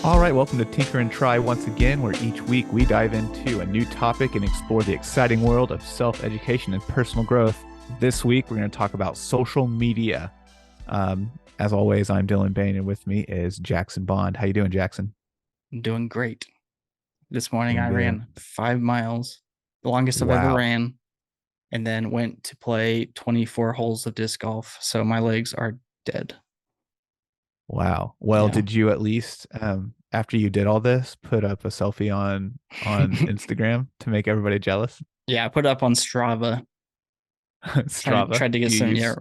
All right, welcome to Tinker and Try once again, where each week we dive into a new topic and explore the exciting world of self-education and personal growth. This week, we're going to talk about social media. As always, I'm Dylan Bain, and with me is Jackson Bond. How you doing, Jackson? I'm doing great. This morning Doing I good. ran 5 miles, the longest I've ever Wow. ran, and then went to play 24 holes of disc golf. So my legs are dead. Wow. Well, Yeah. did you at least, after you did all this, put up a selfie on Instagram to make everybody jealous? Yeah, I put it up on Strava. Tried Strava. tried to get You some. Yeah. use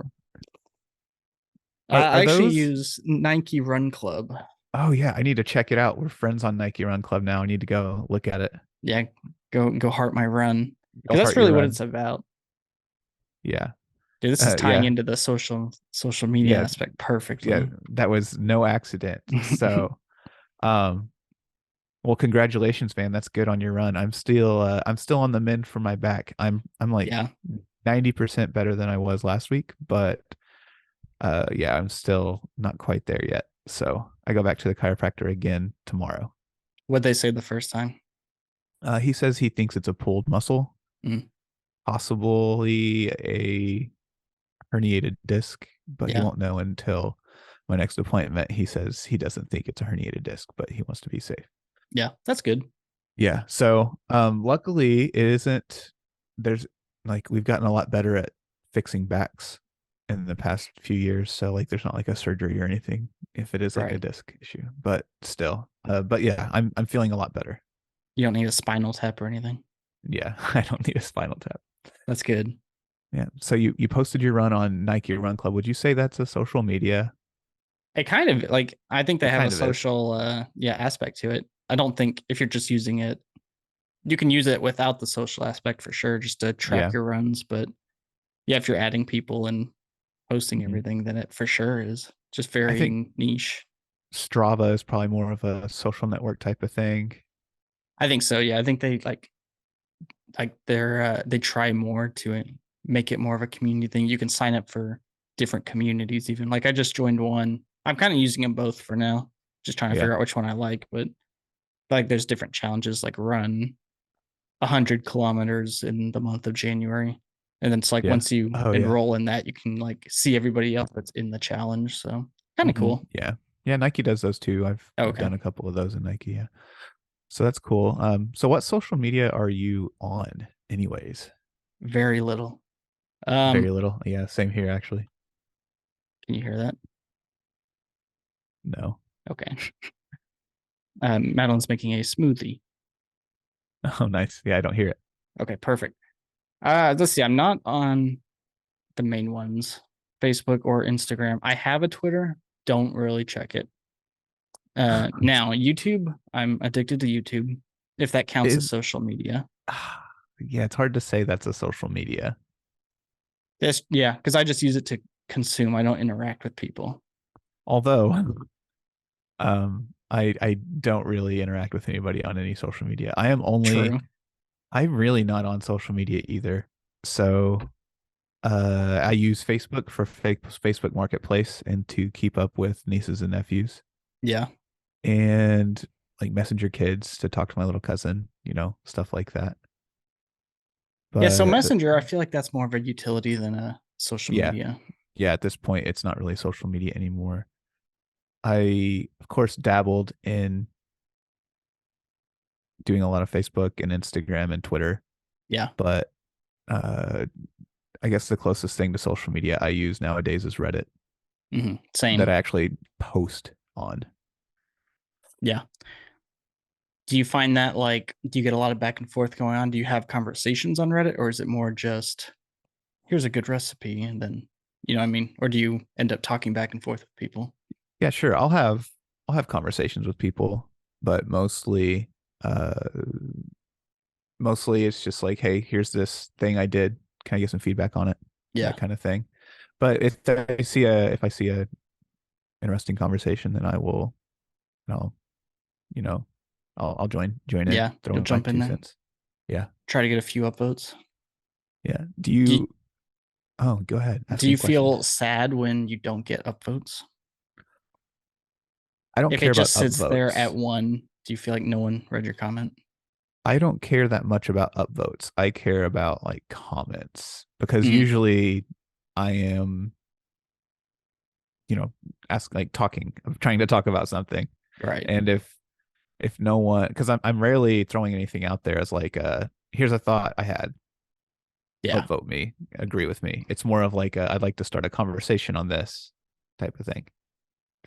I are actually those? use Nike Run Club. Oh yeah, I need to check it out. We're friends on Nike Run Club now. I need to go look at it. Yeah, go heart my run. Go Because that's heart your really what it's run. about. Yeah. Dude, this is tying Yeah. into the social media Yeah. aspect Yeah. perfectly. That was no accident. So, um, well, congratulations, man. That's good on your run. I'm still on the mend for my back. I'm like Yeah. 90% better than I was last week, but yeah, I'm still not quite there yet. So I go back to the chiropractor again tomorrow. What'd they say the first time? He says he thinks it's a pulled muscle, Mm, possibly a herniated disc, but he yeah, won't know until my next appointment. He says he doesn't think it's a herniated disc, but he wants to be safe. yeah, that's good. Yeah. So luckily it isn't there's like we've gotten a lot better at fixing backs in the past few years. So like there's not like a surgery or anything if it is like a Right. disc issue. But still. But yeah, I'm feeling a lot better. You don't need a spinal tap or anything. Yeah. I don't need a spinal tap. That's good. Yeah. So you posted your run on Nike Run Club. Would you say that's a social media? It kind of like I think they It have a kind of is. social aspect to it. I don't think if you're just using it, you can use it without the social aspect for sure, just to track Yeah. your runs. But yeah, if you're adding people and posting Mhm. everything, then it for sure is just I think very niche. Strava is probably more of a social network type of thing. I think so. Yeah, I think they they try more to make it more of a community thing. You can sign up for different communities even. Like I just joined one. I'm kind of using them both for now, just trying to Yeah. figure out which one I like, but like there's different challenges like run 100 kilometers in the month of January. And then it's like Yeah. once you Oh yeah. enroll in that, you can like see everybody else that's in the challenge. So kind of cool. Yeah. Yeah, Nike does those too. I've Okay. done a couple of those in Nike, yeah. So that's cool. So what social media are you on anyways? Very little. Very Um, little. Yeah, same here actually. can you hear that? No. Okay. Madeline's making a smoothie. Oh, nice. Yeah, I don't hear it. Okay, perfect. Let's see. I'm not on the main ones, Facebook or Instagram. I have a Twitter. Don't really check it. Now YouTube. I'm addicted to YouTube. If that counts as Is social media. yeah, it's hard to say that's a social media. Yes, yeah, because I just use it to consume. I don't interact with people. Although I don't really interact with anybody on any social media. True. I'm really not on social media either. So I use Facebook for Facebook Marketplace and to keep up with nieces and nephews Yeah. and like Messenger kids to talk to my little cousin, stuff like that. Yeah. So But Messenger, I feel like that's more of a utility than a social yeah, media. yeah, at this point, it's not really social media anymore. I, of course, dabbled in doing a lot of Facebook and Instagram and Twitter, Yeah. but uh, I guess the closest thing to social media I use nowadays is Reddit that I Same. actually post on. Yeah. Do you find that like, do you get a lot of back and forth going on? Do you have conversations on Reddit or is it more just, here's a good recipe and then, you know what I mean? Or do you end up talking back and forth with people? Yeah, sure. I'll have conversations with people, but uh mostly it's just like, hey, here's this thing I did. Can I get some feedback on it? That Yeah. kind of thing. But if I see a interesting conversation, then I'll you know I'll join in, Yeah. throw You'll in my jump in two there, cents. Yeah, try to get a few upvotes. yeah. Do you, Oh, go ahead. Ask do me you a question. feel sad when you don't get upvotes? I don't If it care about just sits there upvotes. at one, do you feel like no one read your comment? I don't care that much about upvotes. I care about like comments because Mm, usually I am, ask like talking, I'm trying to talk about something. right. And if no one, because I'm rarely throwing anything out there as like here's a thought I had, Yeah, upvote me, agree with me. It's more of like I'd like to start a conversation on this type of thing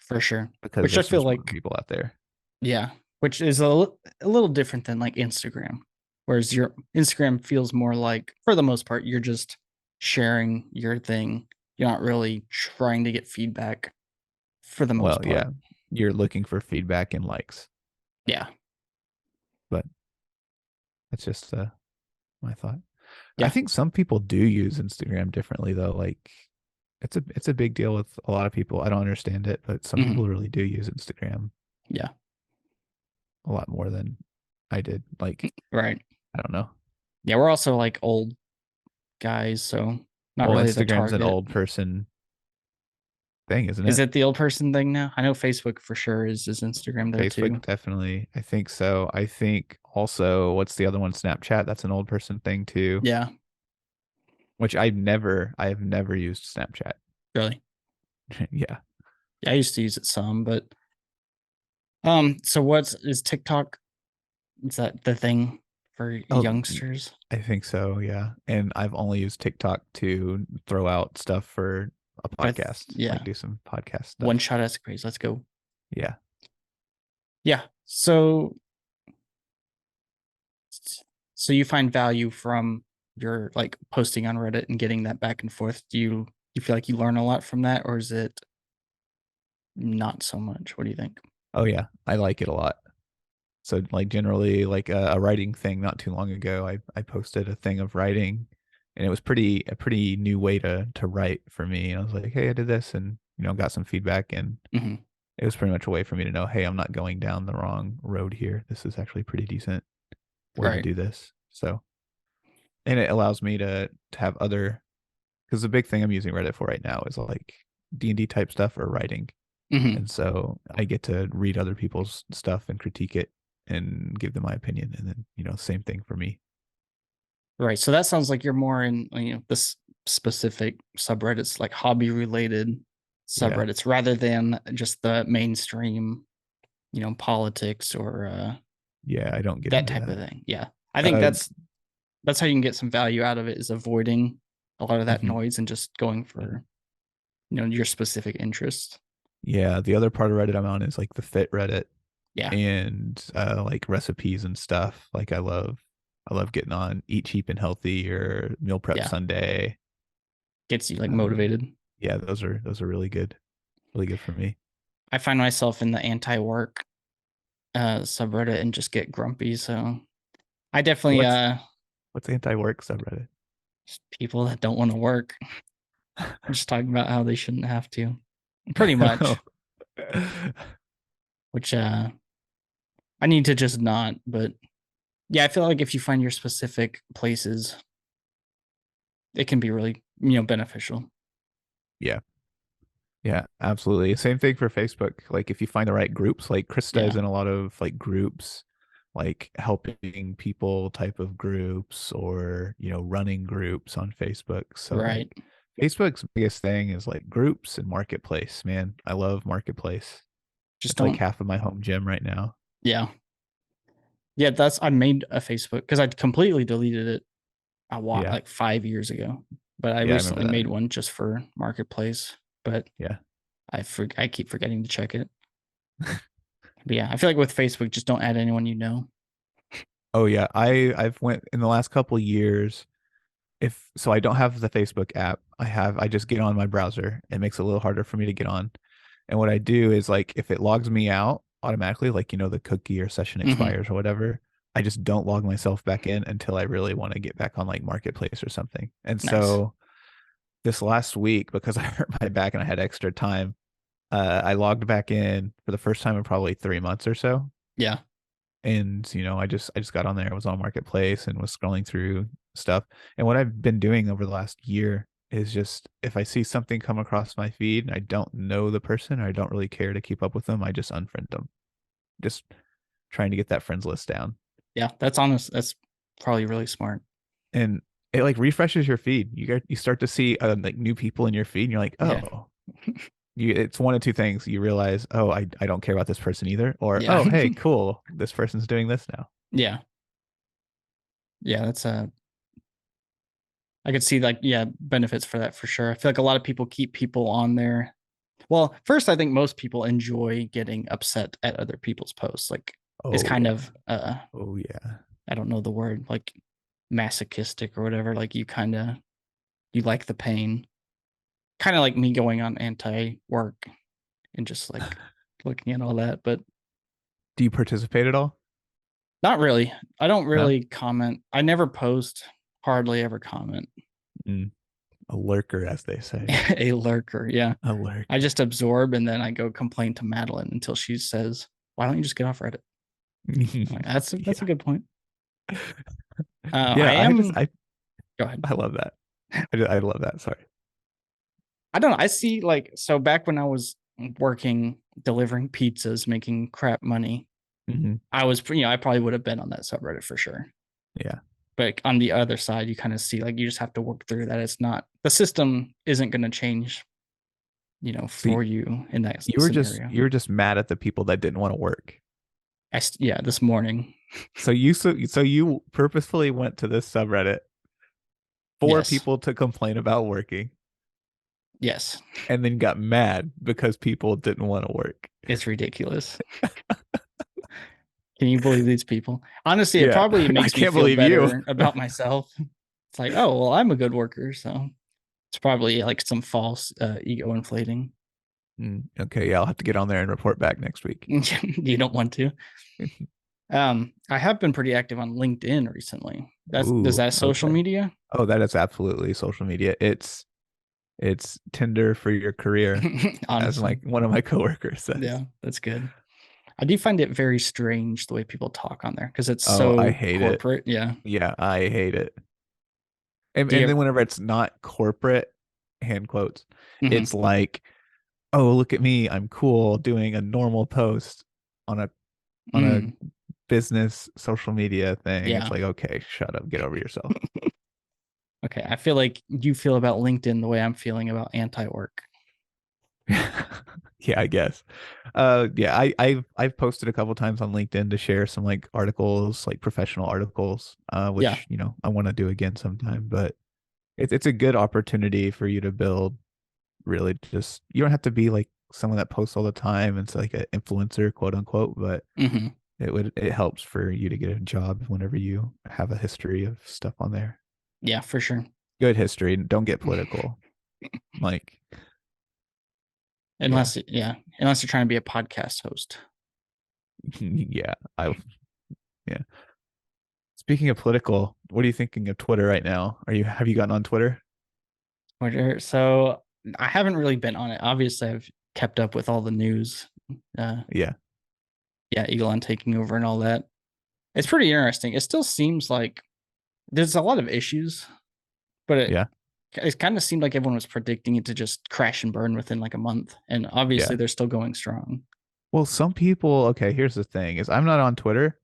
for sure. because Which I there's some feel smart like, people out there. yeah, which is a little different than like Instagram. Whereas your Instagram feels more like, for the most part, you're just sharing your thing. You're not really trying to get feedback for the Well, most part. yeah, you're looking for feedback and likes, Yeah. but that's just my thought. I Yeah. think some people do use Instagram differently though. Like it's a big deal with a lot of people. I don't understand it, but some Hmm. people really do use Instagram Yeah. a lot more than I did. Like, Right. I don't know. Yeah. We're also like old guys, so not Well, really the Instagram's an target. old person thing, isn't Is it? it the old person thing now? I know Facebook for sure is Instagram there Facebook too. definitely. I think so. I think also what's the other one? Snapchat. That's an old person thing too. Yeah. Which I have never used Snapchat. Really. Yeah. Yeah. I used to use it some, but so what's is TikTok? Is that the thing for Oh, youngsters? I think so. Yeah. And I've only used TikTok to throw out stuff for a But podcast, like yeah, do some podcast one stuff. shot escapades. Let's go. Yeah. Yeah. So you find value from your like posting on Reddit and getting that back and forth. Do you feel like you learn a lot from that, or is it not so much? What do you think? Oh yeah. I like it a lot. So like generally like a writing thing not too long ago, I posted a thing of writing and it was a pretty new way to write for me. And I was like, hey, I did this and got some feedback and Hmm. it was pretty much a way for me to know, hey, I'm not going down the wrong road here. This is actually a pretty decent way to Right. do this. So and it allows me to have other because the big thing I'm using Reddit for right now is like D&D type stuff or writing. Hmm. And so I get to read other people's stuff and critique it and give them my opinion. And then, same thing for me. Right. So that sounds like you're more in this specific subreddits, like hobby related Yeah. subreddits, rather than just the mainstream, politics or Yeah. I don't get that into type of that. thing. Yeah. I think Uh, that's how you can get some value out of it, is avoiding a lot of that mhm. noise and just going for your specific interest. Yeah. The other part of Reddit I'm on is like the fit Reddit Yeah. and like recipes and stuff. Like I love getting on Eat Cheap and Healthy or Meal Prep Yeah. Sunday. Gets you like Um, motivated. yeah, those are really good for me. I find myself in the anti-work subreddit and just get grumpy. So I definitely What's what's anti-work subreddit? just people that don't want to work, just talking about how they shouldn't have to. Pretty much. Which I need to just not, but yeah, I feel like if you find your specific places, it can be really, beneficial. Yeah. Yeah, absolutely. Same thing for Facebook. Like if you find the right groups, like Krista is Yeah. in a lot of like groups, like helping people type of groups or, running groups on Facebook. So Right. like Facebook's biggest thing is like groups and marketplace, man. I love marketplace. Just It's like don't. half of my home gym right now. Yeah. Yeah. I made a Facebook because I'd completely deleted it Yeah. like 5 years ago, but I Yeah, I remember recently that. made one just for Marketplace. But Yeah. I keep forgetting to check it. But yeah, I feel like with Facebook, just don't add anyone you know. Oh yeah. I've went in the last couple years. If so, I don't have the Facebook app. I just get on my browser. It makes it a little harder for me to get on. And what I do is like if it logs me out automatically, like the cookie or session Hmm. expires or whatever, I just don't log myself back in until I really want to get back on like marketplace or something. And Nice. so this last week, because I hurt my back and I had extra time, I logged back in for the first time in probably 3 months or so. Yeah. And I just got on there. I was on marketplace and was scrolling through stuff. And what I've been doing over the last year is just if I see something come across my feed and I don't know the person or I don't really care to keep up with them, I just unfriend them. Just trying to get that friends list down. Yeah, that's honest. That's probably really smart. And it like refreshes your feed. You start to see like new people in your feed and you're like, Yeah. oh, it's one of two things. You realize, oh, I don't care about this person either, or Yeah. oh, hey, cool, this person's doing this now. Yeah. Yeah, that's I could see like yeah, benefits for that for sure. I feel like a lot of people keep people on there. Well, first I think most people enjoy getting upset at other people's posts. Like it's Oh kind yeah. of Oh yeah. I don't know the word, like masochistic or whatever. Like you like the pain. Kind of like me going on anti-work and just like looking at all that, but Do you participate at all? not really. I don't No. really comment. I never post, hardly ever comment. Mm. A lurker, as they say. A lurker, yeah. A I lurker. just absorb and then I go complain to Madeline until she says, "Why don't you just get off Reddit?" I'm like, that's a Yeah. good point. I Yeah. am. Go ahead. I love that. I love that. Sorry. I don't know. I see like so back when I was working delivering pizzas, making crap money. Hmm. I was, I probably would have been on that subreddit for sure. Yeah. But on the other side, you kind of see like you just have to work through that. It's not the system isn't going to change, So for you in that you were just scenario. mad at the people that didn't want to work. Yeah, this morning. So you purposefully went to this subreddit for Yes. people to complain about working Yes. and then got mad because people didn't want to work. It's ridiculous. Can you believe these people? Honestly, it Yeah. probably I makes me can't feel believe you. better about myself. It's like, oh, well, I'm a good worker. So it's probably like some false ego inflating. Okay, yeah, I'll have to get on there and report back next week. You don't want to. I have been pretty active on LinkedIn recently. Does Ooh, that social okay. media? Oh, that is absolutely social media. It's Tinder for your career, as Honestly. like one of my coworkers says. Yeah, that's good. I do find it very strange the way people talk on there because it's Oh, I so hate it. corporate. Yeah. Yeah, I hate it. And Do and you? then whenever it's not corporate, hand quotes, Mhm. it's like, oh, look at me, I'm cool doing a normal post on a Mm, business social media thing. It's yeah. like, okay, shut up, get over yourself. Okay. I feel like you feel about LinkedIn the way I'm feeling about anti-work. Yeah, I guess. Yeah, I've posted a couple times on LinkedIn to share some like articles, like professional articles, Yeah. which I want to do again sometime. But it's a good opportunity for you to build. Really, just you don't have to be like someone that posts all the time. It's like an influencer, quote unquote. But Hmm. it helps for you to get a job whenever you have a history of stuff on there. Yeah, for sure. Good history. Don't get political. Like, yeah, Unless you're trying to be a podcast host. yeah. Yeah. Speaking of political, what are you thinking of Twitter right now? Have you gotten on Twitter? So I haven't really been on it. Obviously, I've kept up with all the news. Uh, Yeah. yeah, Elon taking over and all that. It's pretty interesting. It still seems like there's a lot of issues, but Yeah. it kind of seemed like everyone was predicting it to just crash and burn within like a month. And obviously, Yeah. they're still going strong. Well, some people, okay, here's the thing is I'm not on Twitter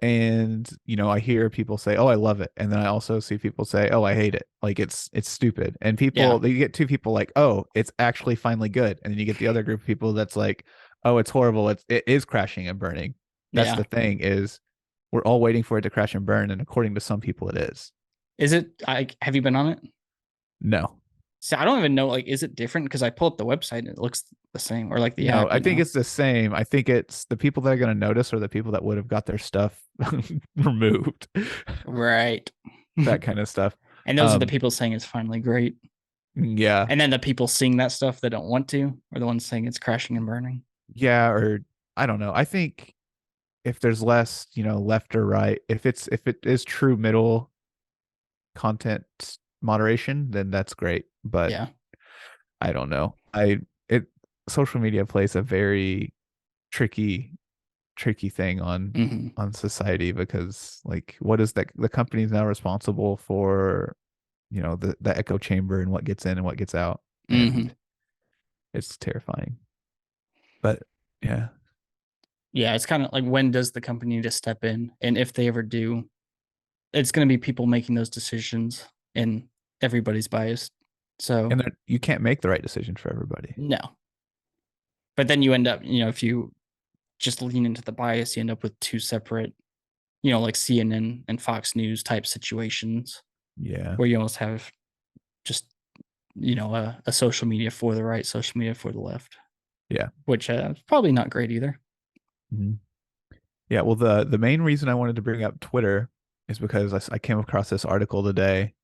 and I hear people say, "Oh, I love it." And then I also see people say, "Oh, I hate it." Like it's stupid. And Yeah, they get two people like, "Oh, it's actually finally good." And then you get the other group of people that's like, "Oh, it's horrible. It is crashing and burning." That's yeah. the thing is we're all waiting for it to crash and burn and according to some people it is. Is it? Have you been on it? No. So I don't even know. Like, is it different? Because I pull up the website and it looks the same, or like the No, app. I think it's the same. I think it's the people that are going to notice are the people that would have got their stuff removed, Right. that kind of stuff. And those are the Um, people saying it's finally great. yeah, And then the people seeing that stuff that don't want to are the ones saying it's crashing and burning. yeah, or I don't know. I think if there's less, left or right, if it is true middle content moderation, then that's great. But Yeah. I don't know. It social media plays a very tricky thing Hmm. on society because like what is that the company is now responsible for the echo chamber and what gets in and what gets out, Hmm. and it's terrifying. But yeah, Yeah, it's kind of like, when does the company need to step in? And if they ever do, it's going to be people making those decisions, and everybody's biased. So, and you can't make the right decision for everybody. no. But then you end up, if you just lean into the bias, you end up with two separate, like CNN and Fox News type situations Yeah, where you almost have just, a social media for the right, social media for the left, yeah. which is probably not great either. Mhm. Yeah, well, the main reason I wanted to bring up Twitter is because I came across this article today.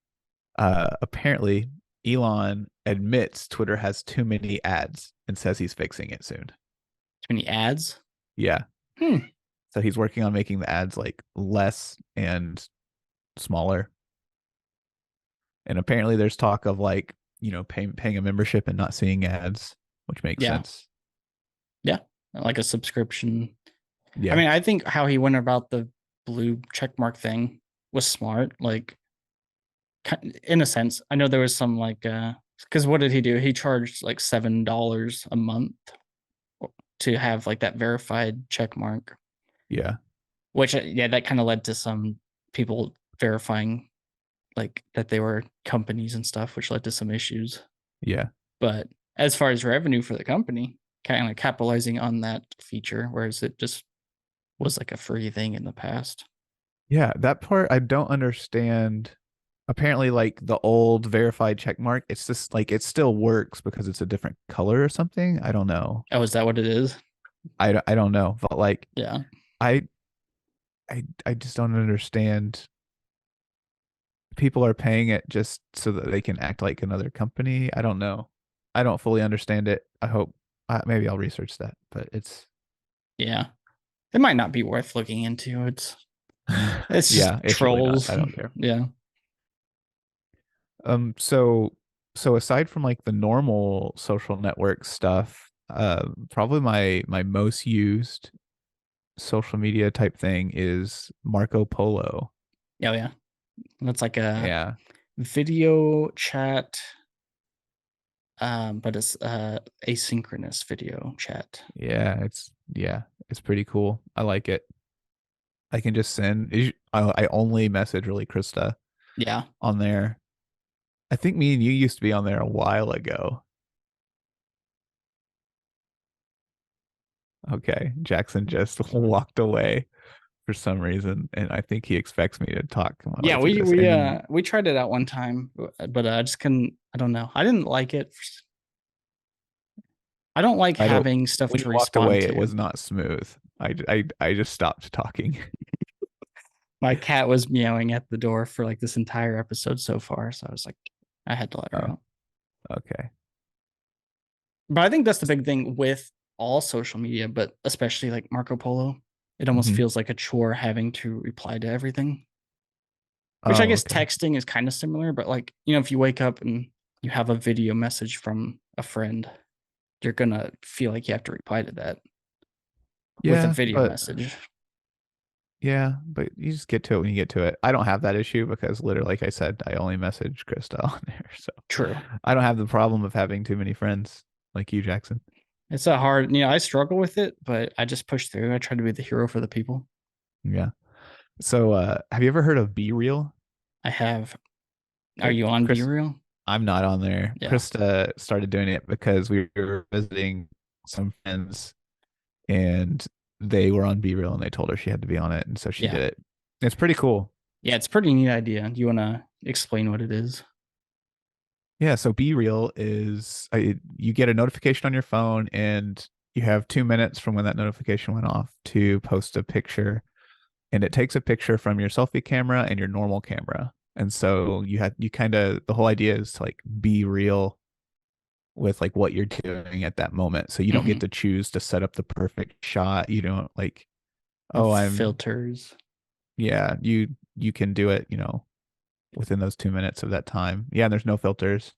Apparently, Elon admits Twitter has too many ads and says he's fixing it soon. Too many ads. Yeah, Hmm. so he's working on making the ads like less and smaller. And apparently, there's talk of like paying a membership and not seeing ads, which makes Yeah. sense. Yeah. Like a subscription. I Yeah, mean, I think how he went about the blue check mark thing was smart. Like, in a sense, I know there was some like, because what did he do? He charged like $7 a month to have like that verified check mark, yeah, which, yeah, that kind of led to some people verifying like that they were companies and stuff, which led to some issues. yeah. But as far as revenue for the company, kind of capitalizing on that feature, whereas it just was like a free thing in the past. Yeah, that part I don't understand. Apparently, like the old verified check mark, it's just like it still works because it's a different color or something. I don't know. Oh, is that what it is? I don't know, but like Yeah. I I just don't understand. People are paying it just so that they can act like another company. I don't know. I don't fully understand it. I hope maybe I'll research that, but it's Yeah. It might not be worth looking into. It's just yeah, it's really not. trolls. I don't care. Yeah. So aside from like the normal social network stuff, probably my most used social media type thing is Marco Polo. Oh yeah. That's like a Yeah. video chat, but it's asynchronous video chat. Yeah, it's pretty cool. I like it. I can just send I only message really Krista Yeah. on there. I think me and you used to be on there a while ago. Okay. Jackson just walked away for some reason, and I think he expects me to talk my way Yeah, through we this. we And uh we tried it out one time, but I just couldn't. I don't know. I didn't like it. I don't like I don't. having stuff When to you walked respond away, it to. was not smooth. I just stopped talking. My cat was meowing at the door for like this entire episode so far, so I was like, I had to let her Oh, out. okay. But I think that's the big thing with all social media, but especially like Marco Polo. It almost Hmm. feels like a chore having to reply to everything. Which I Oh, guess okay. texting is kind of similar, but like, if you wake up and you have a video message from a friend, you're gonna feel like you have to reply to that with a Yeah, video but message. you just get to it when you get to it. I don't have that issue because literally, like I said, I only message Krista on there, so True. I don't have the problem of having too many friends like you, Jackson. It's a hard, I struggle with it, but I just push through. I try to be the hero for the people. Yeah. So, have you ever heard of Be Real? I have. Are Okay, you on Be Chris, Real? I'm not on there. Yeah. Krista started doing it because we were visiting some friends and they were on Be Real and they told her she had to be on it, and so she Yeah. did it. It's pretty cool. Yeah. It's a pretty neat idea. Do you want to explain what it is? Yeah, so Be Real is you get a notification on your phone and you have 2 minutes from when that notification went off to post a picture, and it takes a picture from your selfie camera and your normal camera. And so you kind of the whole idea is to like be real with like what you're doing at that moment. So you don't get Mm-hmm. to choose to set up the perfect shot. You don't like, No oh, I'm filters. yeah, you can do it, within those 2 minutes of that time. Yeah, and there's no filters.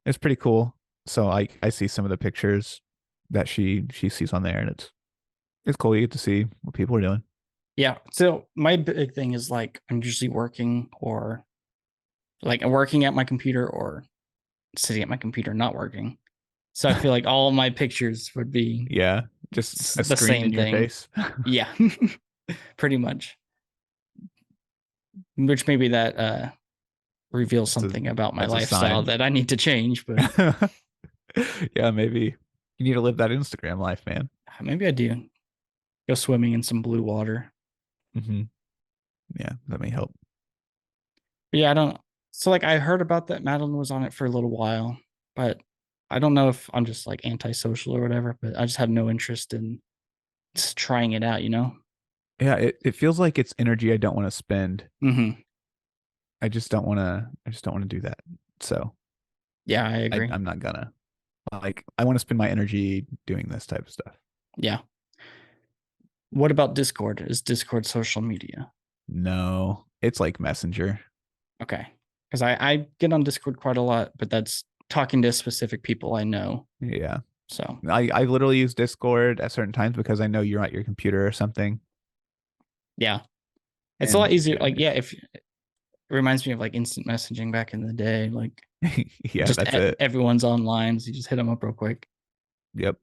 It's pretty cool. So I see some of the pictures that she sees on there, and it's cool. You get to see what people are doing. Yeah. So my big thing is like I'm usually working or like working at my computer or sitting at my computer not working. So I feel like all my pictures would be Yeah, just a the screen same in your thing. face. Yeah, pretty much. Which maybe that reveals That's a something about my that's a lifestyle sign. that I need to change, but Yeah, maybe you need to live that Instagram life, man. maybe I do. Go swimming in some blue water. Hmm. Yeah, that may help. But yeah, I don't. So like I heard about that Madeline was on it for a little while, but I don't know if I'm just like antisocial or whatever. But I just have no interest in just trying it out. Yeah, it feels like it's energy I don't want to spend. Hmm. I just don't want to do that. So Yeah, I agree. I'm not gonna like I want to spend my energy doing this type of stuff. Yeah. What about Discord? Is Discord social media? No, it's like Messenger. Okay. Because I get on Discord quite a lot, but that's talking to specific people I know. Yeah. So I literally use Discord at certain times because I know you're at your computer or something. yeah, it's a lot And easier. yeah, Like, yeah, if it reminds me of like instant messaging back in the day, like yeah, just that's it. everyone's online. So you just hit them up real quick. Yep.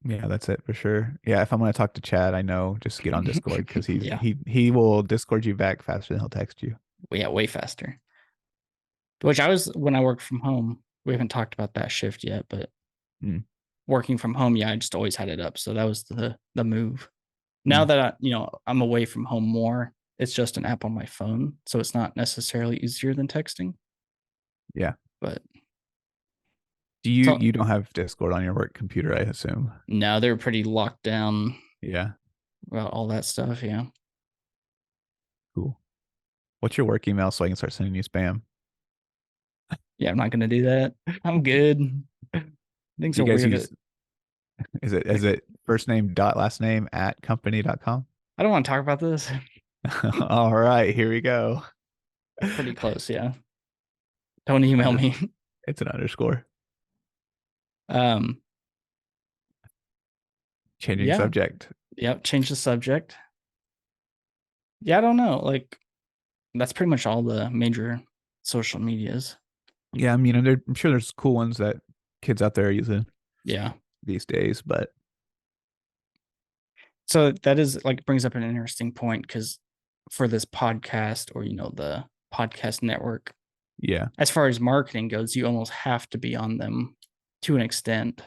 Yeah, that's it for sure. Yeah, if I'm gonna talk to Chad, I know just get on Discord because Yeah. he will Discord you back faster than he'll text you. Yeah, way faster. Which I was when I work from home. We haven't talked about that shift yet, but Mm, working from home, yeah, I just always had it up. So that was the move. Now mm, that I'm away from home more, it's just an app on my phone, so it's not necessarily easier than texting. yeah. But Do so you don't have Discord on your work computer, I assume? now they're pretty locked down Yeah. about all that stuff. Yeah, Cool. What's your work email so I can start sending you spam? yeah, I'm not gonna do that. I'm good. Things Do you are guys weird. use is Like, it first name dot last name at company.com? I don't want to talk about this. All right, here we go. Pretty close. Yeah, don't email Under me. it's an underscore. um, Changing yeah, subject. yep. Change the subject. Yeah, I don't know. Like that's pretty much all the major social medias. Yeah, I mean, I'm sure there's cool ones that kids out there are using Yeah. these days, but So that is like brings up an interesting point because for this podcast or the podcast network, yeah. as far as marketing goes, you almost have to be on them to an extent.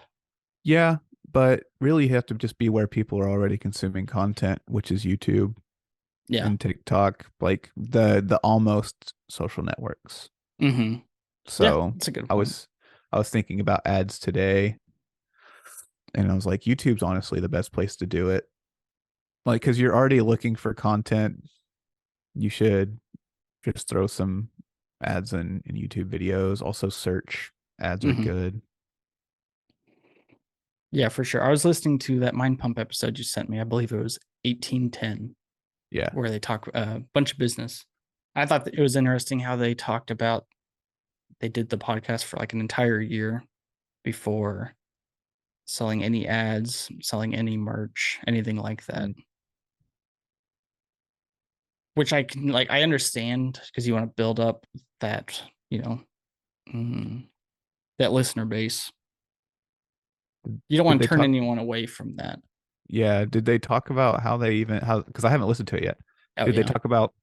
Yeah, but really you have to just be where people are already consuming content, which is YouTube Yeah. and TikTok, like the almost social networks. Hmm. Yeah, So that's a good I point. was I was thinking about ads today and I was like, YouTube's honestly the best place to do it. Like, because you're already looking for content, you should just throw some ads in YouTube videos. Also, search ads are Hmm. good. Yeah, for sure. I was listening to that Mind Pump episode you sent me. I believe it was 1810, Yeah. where they talk a bunch of business. I thought that it was interesting how they talked about they did the podcast for like an entire year before selling any ads, selling any merch, anything like that. Mm. Which I can like I understand because you want to build up that, you know, mm, that listener base. You don't Did want they to turn talk? anyone away from that. Yeah. Did they talk about how they even how? Because I haven't listened to it yet. Oh Did they yeah. talk about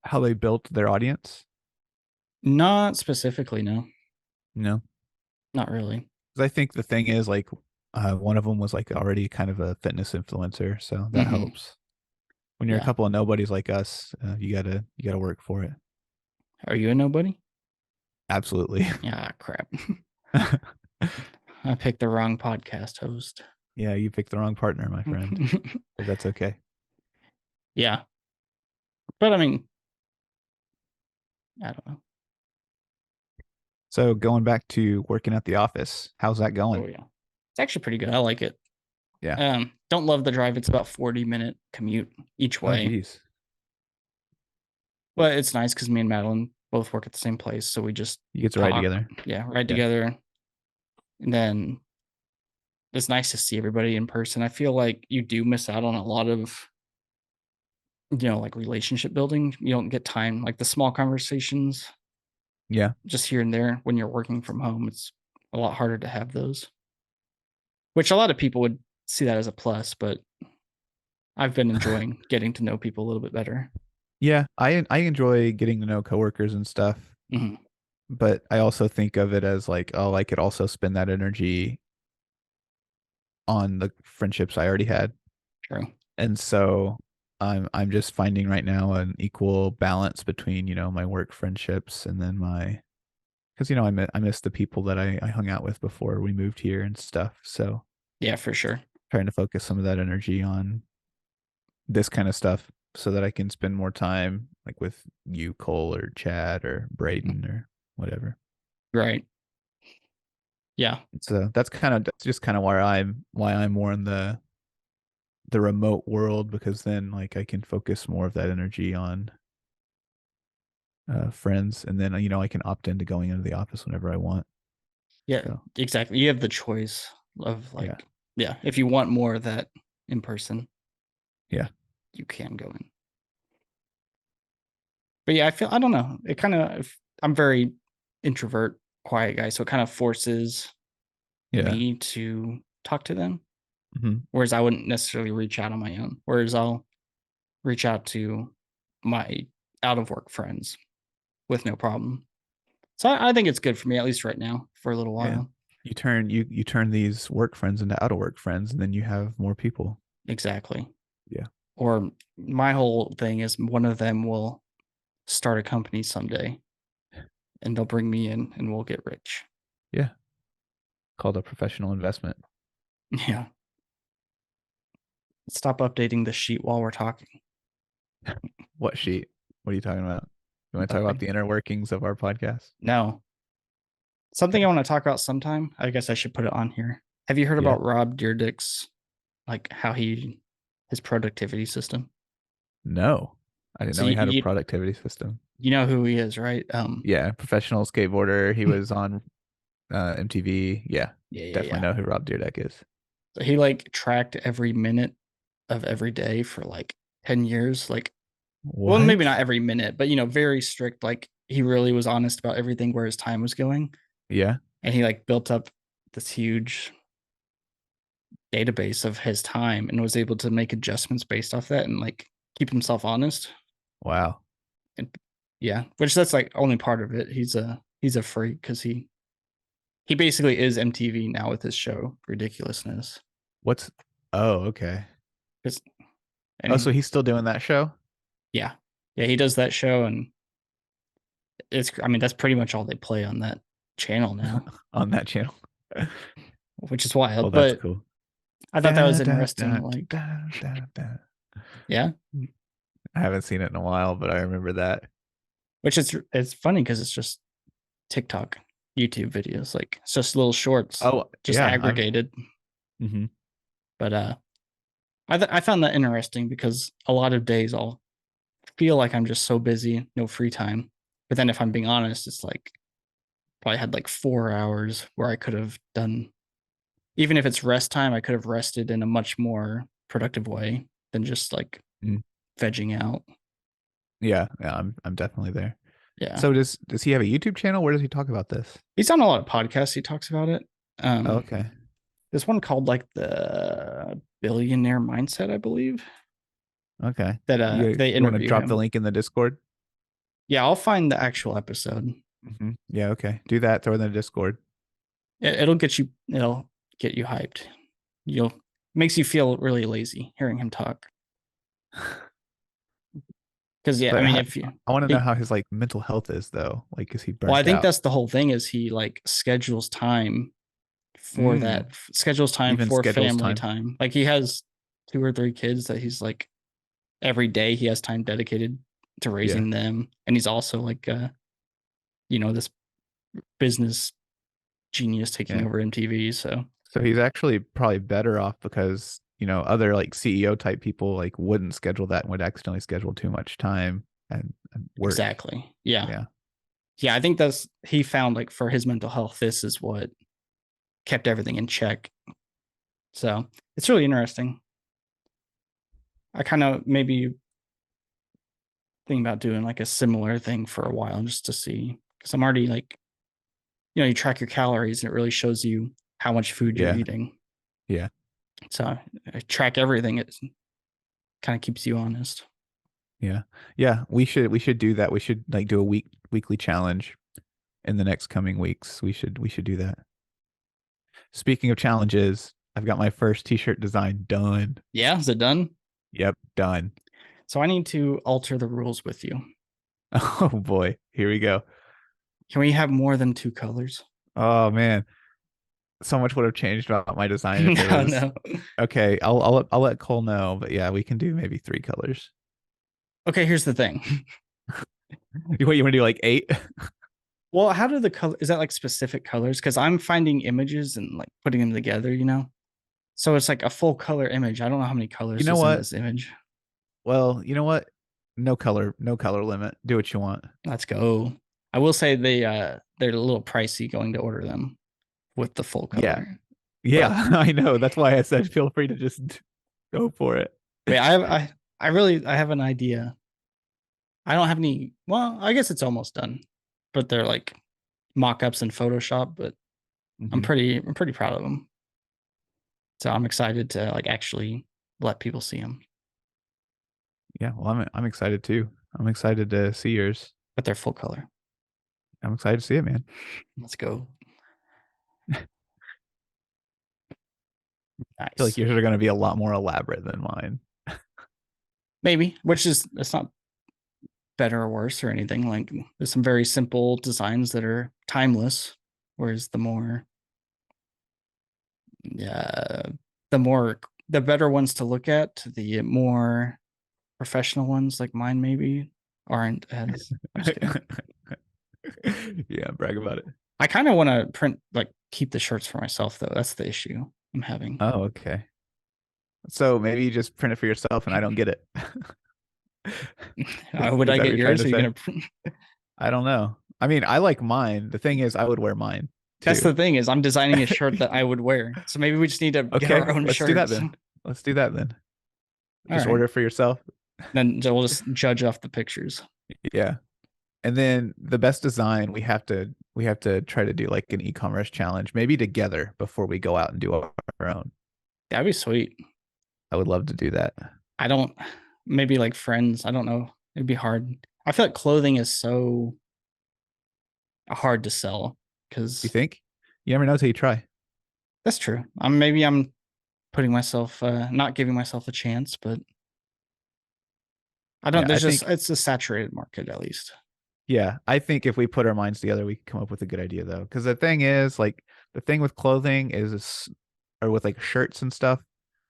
how they built their audience? Not specifically, no. No. Not really. Because I think the thing is like one of them was like already kind of a fitness influencer, so that Hmm. helps. When you're a Yeah. couple of nobodies like us, you gotta work for it. Are you a nobody? Absolutely. Yeah, crap. I picked the wrong podcast host. Yeah, you picked the wrong partner, my friend, but that's okay. Yeah. But I mean, I don't know. So going back to working at the office, how's that Oh going? yeah. It's actually pretty good. I like it. Yeah. Don't love the drive. It's about 40-minute commute each Oh, way. geez. But it's nice because me and Madeline both work at the same place. So we just You get to ride talk, together. yeah, ride Yeah. together. And then it's nice to see everybody in person. I feel like you do miss out on a lot of, like relationship building. You don't get time, like the small conversations Yeah. just here and there when you're working from home. It's a lot harder to have those, which a lot of people would see that as a plus, but I've been enjoying getting to know people a little bit better. Yeah, I enjoy getting to know coworkers and stuff, Mhm. but I also think of it as like, oh, I could also spend that energy on the friendships I already had. True. And so I'm just finding right now an equal balance between, my work friendships and then because I miss the people that I hung out with before we moved here and stuff. So Yeah, for sure. trying to focus some of that energy on this kind of stuff so that I can spend more time like with you, Cole, or Chad, or Mhm. Braden, or whatever. Right. Yeah. So that's just kind of why I'm more in the remote world, because then like I can focus more of that energy on friends, and then I can opt into going into the office whenever I want. Yeah, So exactly. You have the choice of yeah, like, yeah, if you want more of that in person, yeah, you can go in. But yeah, I don't know. It kind of, I'm very introvert, quiet guy. So it kind of forces yeah. me to talk to them. Hmm. Whereas I wouldn't necessarily reach out on my own. Whereas I'll reach out to my out of work friends with no problem. So I think it's good for me, at least right now, for a little Yeah. while. You turn these work friends into out of work friends, and then you have more people. Exactly. Yeah. Or my whole thing is one of them will start a company someday and they'll bring me in and we'll get rich. Yeah. Called a professional investment. Yeah. Stop updating the sheet while we're talking. What sheet? What are you talking about? You want to talk about Nothing. the inner workings of our podcast? No. Something I Okay. want to talk about sometime. I guess I should put it on here. Have you heard Yeah. about Rob Dyrdek's, like how his productivity system? No. I didn't So know he you, had a you productivity system. you know who he is, right? Yeah, professional skateboarder. He was on MTV. Yeah, Yeah, yeah, definitely yeah. know who Rob Dyrdek is. So he like tracked every minute of every day for like 10 years. Like, well, maybe What? not every minute, but very strict. Like he really was honest about everything where his time was going. Yeah. And he like built up this huge database of his time and was able to make adjustments based off that and like keep himself honest. Wow. And yeah, which that's like only part of it. He's a freak because he basically is MTV now with his show Ridiculousness. What's Oh, okay. 'Cause- and Oh, so he's still doing that show yeah, yeah, he does that show and I mean that's pretty much all they play on that channel now, on that channel. which is Well, wild. that's But cool. I thought that was Da, da, interesting. da, Like, da, da, da. yeah, I haven't seen it in a while, but I remember that. which is it's funny because it's just TikTok, YouTube videos. Like it's just little shorts, Oh, just yeah. I'm. aggregated. Hmm. But I found that interesting because a lot of days I'll feel like I'm just so busy, no free time. But then if I'm being honest, it's like probably had like 4 hours where I could have done, even if it's rest time, I could have rested in a much more productive way than just like Mm. vegging out. Yeah, yeah. I'm definitely there. Yeah. So does he have a YouTube channel? Where does he talk about this? He's on a lot of podcasts. He talks about it. Oh, Um, okay. there's one called like the Billionaire Mindset, I believe, Okay. that You they you want to interview drop the him. link in the Discord? Yeah, I'll find the actual episode. Yeah, okay. Do that. Throw it in the Discord. It'll get you hyped. You'll Makes you feel really lazy hearing him talk. Because yeah, I But mean, if you, I want to know he, how his like mental health is though. Like, is he well, I burnt think out? that's the whole thing is he like schedules time for Mm. that, schedules time Even for schedules family time. time. Like he has 2 or 3 kids that he's like every day he has time dedicated to Yeah. raising them, and he's also like this business genius taking Yeah. over MTV. So So he's actually probably better off because, other like CEO type people like wouldn't schedule that and would accidentally schedule too much time and work. exactly, yeah, Yeah. yeah. I think that's he found like for his mental health, this is what kept everything in check. So it's really interesting. I kind of maybe thinking about doing like a similar thing for a while just to see. because I'm already like, you track your calories and it really shows you how much food you're Yeah. eating. Yeah. So I track everything. It kind of keeps you honest. Yeah. Yeah. We should do that. We should like do a weekly challenge in the next coming weeks. We should do that. Speaking of challenges, I've got my first t-shirt design done. Yeah, is it done? Yep, done. So I need to alter the rules with you. Oh boy, here we go. Can we have more than 2 colors? Oh man, so much would have changed about my design if it No, was no. okay. I'll let Cole know, but yeah, we can do maybe 3 colors. Okay, here's the thing. You want to do like 8? Well, how do the color is that like specific colors? Because I'm finding images and like putting them together. So it's like a full color image. I don't know how many You colors know is in what? this image. Well, you know what? No color limit. Do what you want. Let's go. I will say they're a little pricey going to order them with the full Yeah. color. Yeah, But I know. That's why I said feel free to just go for it. wait, I have an idea. I don't have any. Well, I guess it's almost done, but they're like mock-ups in Photoshop. But I'm Mhm. pretty proud of them. So I'm excited to like actually let people see them. Yeah, well, I'm excited too. I'm excited to see yours. But they're full color. I'm excited to see it, man. Let's go. I feel like Nice. yours are going to be a lot more elaborate than mine. Maybe, which is it's not better or worse or anything. Like there's some very simple designs that are timeless, whereas uh the more the better ones to look at, the more professional ones like mine maybe aren't as I'm just kidding. Yeah, brag about it. I kind of want to print like keep the shirts for myself though. That's the issue I'm having. Oh, okay. So maybe you just print it for yourself and I don't get it. Would Is I that what get you're trying yours? to Are you say? gonna print? I don't know. I mean, I like mine. The thing is, I would wear mine That's too. the thing is I'm designing a shirt that I would wear. So maybe we just need to get Okay, our own let's do that shirts. then. Let's do that then. All Just right. order it for yourself. Then we'll just judge off the pictures. Yeah. And then the best design, we have to try to do like an e-commerce challenge, maybe together before we go out and do our own. That'd be sweet. I would love to do that. I don't maybe like friends. I don't know. It'd be hard. I feel like clothing is so hard to sell You because think? You never know till you try. that's true. I'm putting myself not giving myself a chance, but I don't Yeah, I there's just think it's a saturated market at least. yeah, I think if we put our minds together, we can come up with a good idea though. Because the thing is, like, the thing with clothing or with like shirts and stuff,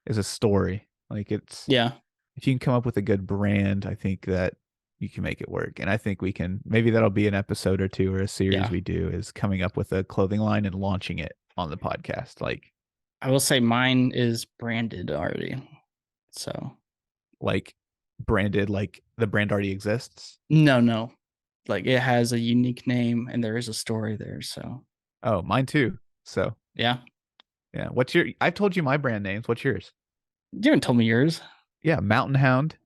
is a story. Like, it's Yeah. if you can come up with a good brand, I think that you can make it work. And I think we can. Maybe that'll be an episode or two or a series Yeah. we do is coming up with a clothing line and launching it on the podcast. I will say mine is branded already. So Like branded, like the brand already exists. no. Like it has a unique name and there is a story there. So Oh, mine too. So yeah. yeah, I've told you my brand names. What's yours? You haven't told me yours. Yeah, Mountain Hound.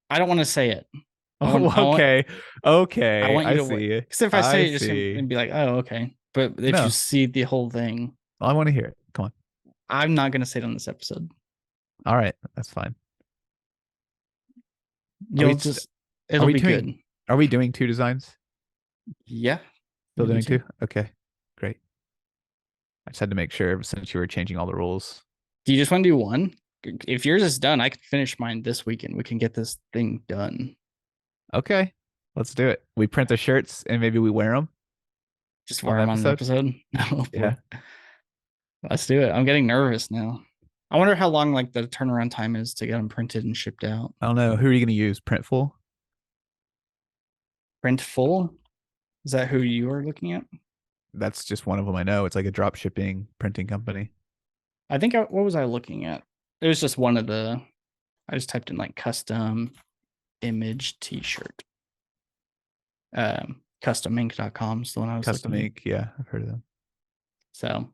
I don't want to say it. Oh, I want okay. I Okay. want you I to wait. see. Because if I I say it, you're just see. gonna be like, oh, okay. But if you No, see the whole thing, I want to hear it. Come on. I'm not gonna say it on this episode. All right. That's fine. Are we You'll st- just are it'll we be doing good. are we doing 2 designs? Yeah. Still Maybe doing two. 2? Okay. Great. I just had to make sure since you were changing all the rules. Do you just want to do one? If yours is done, I can finish mine this weekend. We can get this thing done. Okay. Let's do it. We print the shirts and maybe we wear them Just on while the I'm on the episode. episode. Oh, Yeah. boy. Let's do it. I'm getting nervous now. I wonder how long like the turnaround time is to get them printed and shipped out. I don't know. Who are you going to use? Printful? Printful? Is that who you are looking at? That's just one of them I know. It's like a drop shipping printing company. I think what was I looking at? It was just one of the I just typed in like custom image t-shirt. Customink.com is the one I was Custom looking at. Ink. Yeah, I've heard of them. So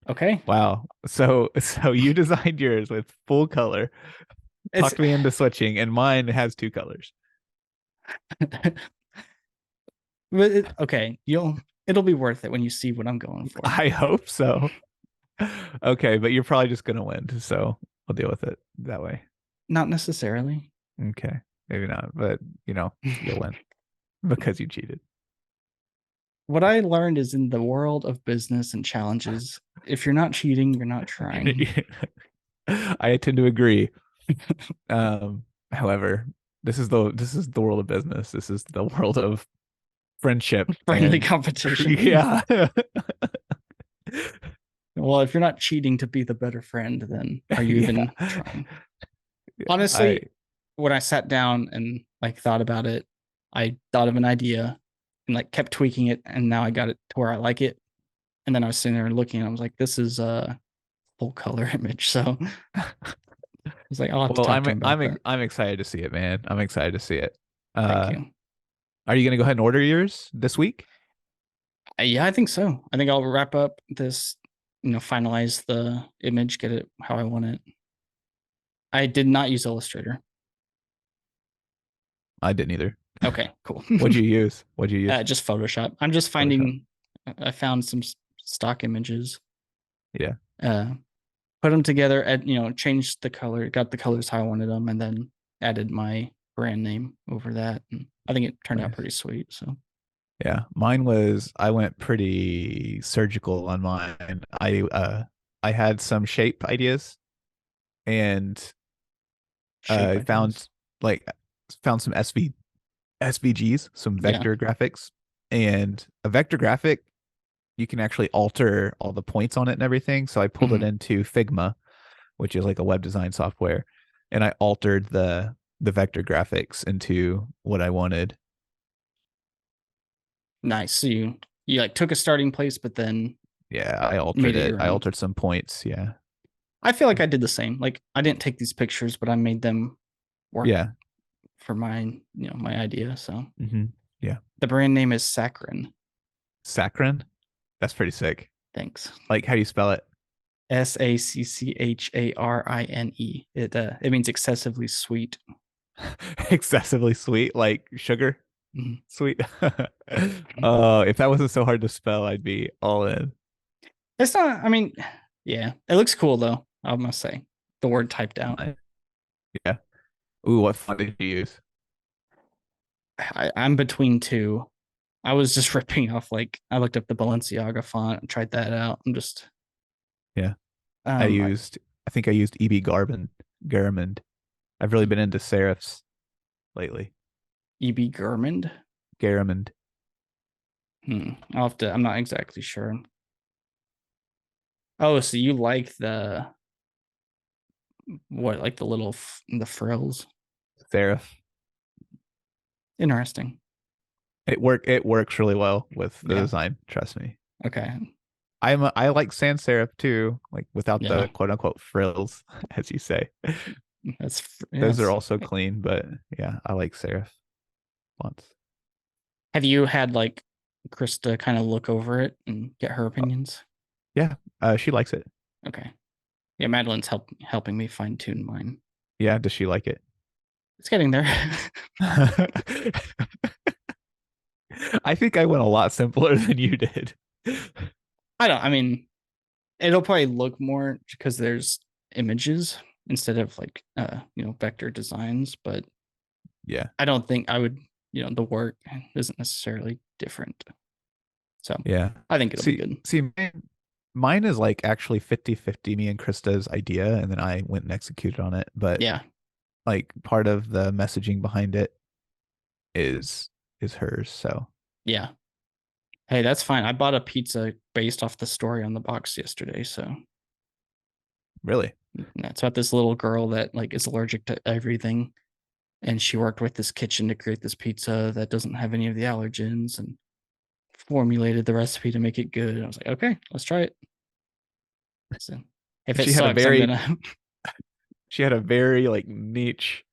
okay. Wow. So you designed yours with full color. It's Talked me into switching, and mine has 2 colors. But okay, it'll be worth it when you see what I'm going for. I hope so. Okay, but you're probably just gonna win, so we'll deal with it that way. Not necessarily. Okay, maybe not, but you'll win because you cheated. What I learned is in the world of business and challenges, if you're not cheating, you're not trying. I tend to agree. However, this is the world of business. This is the world of friendship Friendly and competition. yeah. Well, if you're not cheating to be the better friend, then are you Yeah. even trying? I Honestly, when I sat down and like thought about it, I thought of an idea and like kept tweaking it, and now I got it to where I like it. And then I was sitting there and looking, and I was like, "This is a full color image." So I was like, "I'll have to well, talk to him about that." I'm excited to see it, man. I'm excited to see it. Thank Uh, you. are you gonna go ahead and order yours this week? Yeah, I think so. I think I'll wrap up this, finalize the image, get it how I want it. I did not use Illustrator. I didn't either. Okay, cool. What'd you use? What'd you use? Just Photoshop. I'm just Photoshop. finding. I found some stock images. Yeah. Uh, put them together. Changed the color. Got the colors how I wanted them, and then added my brand name over that. And I think it turned out Nice. pretty sweet. So Yeah, I went pretty surgical on mine. I had some shape ideas and shape ideas. found like found some SVGs, some Yeah. vector graphics. And a vector graphic, you can actually alter all the points on it and everything. So I pulled it Mhm. into Figma, which is like a web design software, and I altered the vector graphics into what I wanted. Nice. So you like took a starting place, but then Yeah, I altered made it it. your I own. altered some points. Yeah. I feel like I did the same. Like I didn't take these pictures, but I made them work Yeah. for my idea. So Yeah. the brand name is Saccharin. Saccharin. That's pretty sick. Thanks. Like, how do you spell it? Sacharine. It means excessively sweet. Excessively sweet, like sugar Mhm. sweet. Oh, if that wasn't so hard to spell, I'd be all in. It's not. I mean, yeah, it looks cool though. I must say, the word typed out. Yeah. Ooh, what font did you use? I'm between two. I was just ripping off like I looked up the Balenciaga font and tried that out. I'm just Yeah. um I think I used EB Garamond. I've really been into serifs lately. EB Gurmand. Garamond. I'll have to. I'm not exactly sure. Oh, so you like the what? Like the little the frills? Serif. Interesting. It works really well with the Yeah. design, trust me. Okay. I like sans serif too, like without Yeah. the quote unquote frills, as you say. Those are Yes. also clean, but yeah, I like serif fonts. Have you had like Krista kind of look over it and get her Uh, opinions? yeah, she likes it. Okay. Yeah, Madeline's helping me fine tune mine. Yeah, does she like it? It's getting there. I think I went a lot simpler than you did. I mean, it'll probably look more because there's images instead of like vector designs, but Yeah, I don't think I would, the work isn't necessarily different. So yeah. I think it'll be See, good. see, mine is like actually 50-50 me and Krista's idea, and then I went and executed on it. But Yeah. like part of the messaging behind it is is hers. So Yeah. Hey, that's fine. I bought a pizza based off the story on the box yesterday. So really, that's about this little girl that like is allergic to everything. And she worked with this kitchen to create this pizza that doesn't have any of the allergens and formulated the recipe to make it good. I was like, okay, let's try it. So if it she had a sucks, I'm very gonna she had a very like niche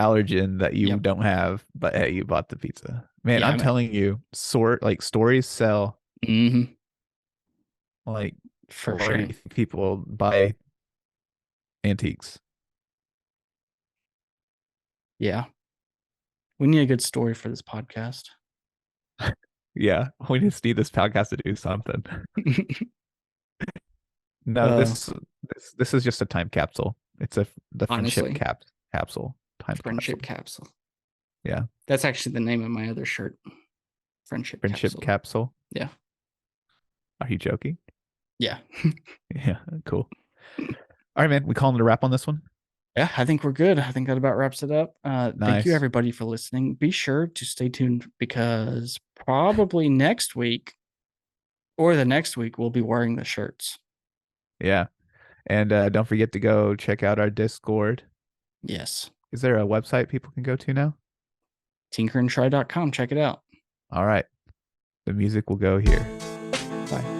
allergen that you yep. don't have, but hey, you bought the pizza. Man, Yeah, I'm I'm at telling you, stories sell. Like, for why do sure. you think people buy antiques? Yeah. We need a good story for this podcast. Yeah, we just need this podcast to do something. No, uh, this is just a time capsule. It's the friendship honestly, capsule time friendship capsule. capsule. Yeah, That's actually the name of my other shirt. Friendship friendship capsule. capsule. Yeah. Are you joking? Yeah. Yeah, cool. All right, man. We calling it a wrap on this one. Yeah, I think we're good. I think that about wraps it up. Thank you Nice. everybody for listening. Be sure to stay tuned because probably next week or the next week we'll be wearing the shirts. Yeah, and don't forget to go check out our Discord. Yes. Is there a website people can go to now? tinkerandtry.com. Check it out. All right. The music will go here. Bye.